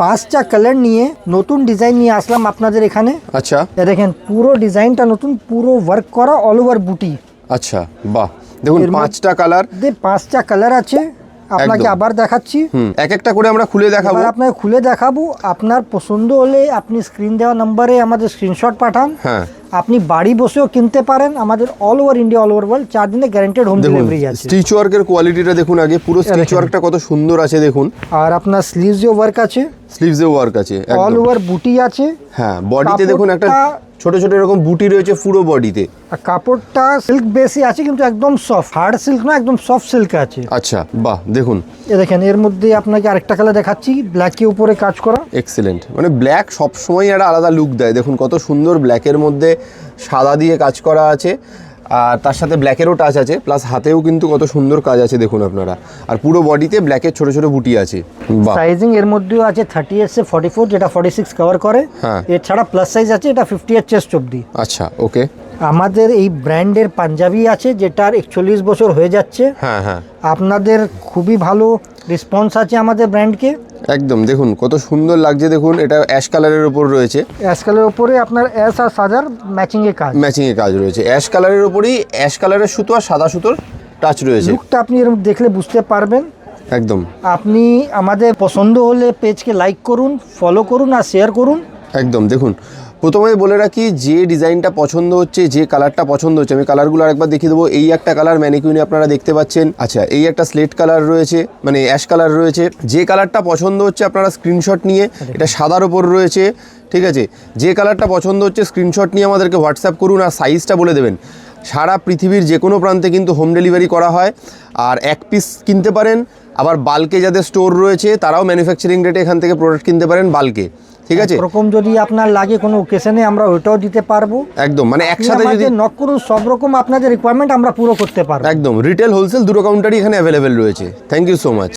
5টা কালার নিয়ে নতুন ডিজাইন নিয়ে আসলাম আপনাদের এখানে। আচ্ছা, এ দেখেন পুরো ডিজাইনটা নতুন, পুরো ওয়ার্ক করা, অল ওভার বুটি। আচ্ছা, বাহ, দেখুন 5টা কালার। 5টা কালার আছে, আপনাকে একদম। আবার দেখাচ্ছি। এক একটা করে আমরা খুলে দেখাবো। এবার আপনাকে খুলে দেখাবো, আপনার পছন্দ হলে আপনি স্ক্রিন দেওয়া নম্বরে আমাদের স্ক্রিনশট পাঠান। হ্যাঁ, আপনি বাড়ি বসেও কিনতে পারেন। আমাদের all over India, all over world 4 দিনে গ্যারান্টেড হোম দেখুন ডেলিভারি আছে। স্টিচ ওয়ার্কের কোয়ালিটিটা দেখুন আগে, পুরো স্টিচ দেখেন। ওয়ার্কটা কত সুন্দর আছে দেখুন। আর আপনার স্লিভসেও ওয়ার্ক আছে, স্লিভসেও ওয়ার্ক আছে অল একদম। ওভার বুটি আছে। হ্যাঁ, বডিতে দেখুন একটা কাপড়টা- ছোট ছোট এরকম বুটি রয়েছে পুরো বডিতে। আর কাপড়টা সিল্ক বেসি আছে, কিন্তু একদম সফট, হার্ড সিল্ক না, একদম সফট সিল্ক আছে। আচ্ছা, বাহ, দেখুন এ দেখেন, এর মধ্যে আপনাকে আরেকটা কালার দেখাচ্ছি, ব্ল্যাকের উপরে কাজ করা। এক্সেলেন্ট, মানে ব্ল্যাক সবসময় একটা আলাদা লুক দেয়। দেখুন কত সুন্দর ব্ল্যাকের মধ্যে সাদা দিয়ে কাজ করা আছে, আর তার সাথে ব্ল্যাকেরও টাচ আছে, প্লাস হাতেও কিন্তু কত সুন্দর কাজ আছে দেখুন আপনারা। আর পুরো বডিতে ব্ল্যাকের ছোট ছোট বুটি আছে। বাহ, সাইজিং এর মধ্যেও আছে 38 সে 44, যেটা 46 কভার করে। হ্যাঁ। এছাড়া প্লাস সাইজ আছে, এটা 58 চেস্ট অবধি। আচ্ছা, ওকে। আমাদের এই ব্র্যান্ডের পাঞ্জাবি আছে, যেটার 41 বছর হয়ে যাচ্ছে। হ্যাঁ, হ্যাঁ, আপনাদের খুবই ভালো রেসপন্স আছে আমাদের ব্র্যান্ডকে। একদম দেখুন কত সুন্দর লাগছে। দেখুন এটা অ্যাশ কালারের উপর রয়েছে, অ্যাশ কালারের উপরে আপনার অ্যাশ আর সাদার ম্যাচিংয়ে কাজ। ম্যাচিংয়ে কাজ রয়েছে। অ্যাশ কালারের উপরেই অ্যাশ কালারের সুতো আর সাদা সুতোর টাচ রয়েছে। লুকটা আপনি এরকম দেখলে বুঝতে পারবেন। একদম, আপনি আমাদের পছন্দ হলে পেজকে লাইক করুন, ফলো করুন আর শেয়ার করুন। একদম। দেখুন প্রথমেই বলে রাখি, যে ডিজাইনটা পছন্দ হচ্ছে, যে কালারটা পছন্দ হচ্ছে, আমি কালারগুলো আরেকবার দেখিয়ে দেবো। এই একটা কালার ম্যানিকুইনে আপনারা দেখতে পাচ্ছেন। আচ্ছা, এই একটা স্লেট কালার রয়েছে, মানে অ্যাশ কালার রয়েছে। যে কালারটা পছন্দ হচ্ছে আপনারা স্ক্রিনশট নিয়ে, এটা সাদার ওপর রয়েছে, ঠিক আছে। যে কালারটা পছন্দ হচ্ছে স্ক্রিনশট নিয়ে আমাদেরকে হোয়াটসঅ্যাপ করুন আর সাইজটা বলে দেবেন। সারা পৃথিবীর যে কোনো প্রান্তে কিন্তু হোম ডেলিভারি করা হয়। আর এক পিস কিনতে পারেন, আবার বাল্কে যাদের স্টোর রয়েছে তারাও ম্যানুফ্যাকচারিং রেটে এখান থেকে প্রোডাক্ট কিনতে পারেন বাল্কে, ঠিক আছে। এরকম যদি আপনার লাগে কোনো ওকেশনে, আমরা ওইটাও দিতে পারবো। একদম, মানে একসাথে যদি নক করুন, সব রকম আপনাদের রিকোয়ারমেন্ট আমরা পুরো করতে পারবো। একদম রিটেল হোলসেল দুটো কাউন্টারই এখানে অ্যাভেলেবেল রয়েছে। Thank you so much.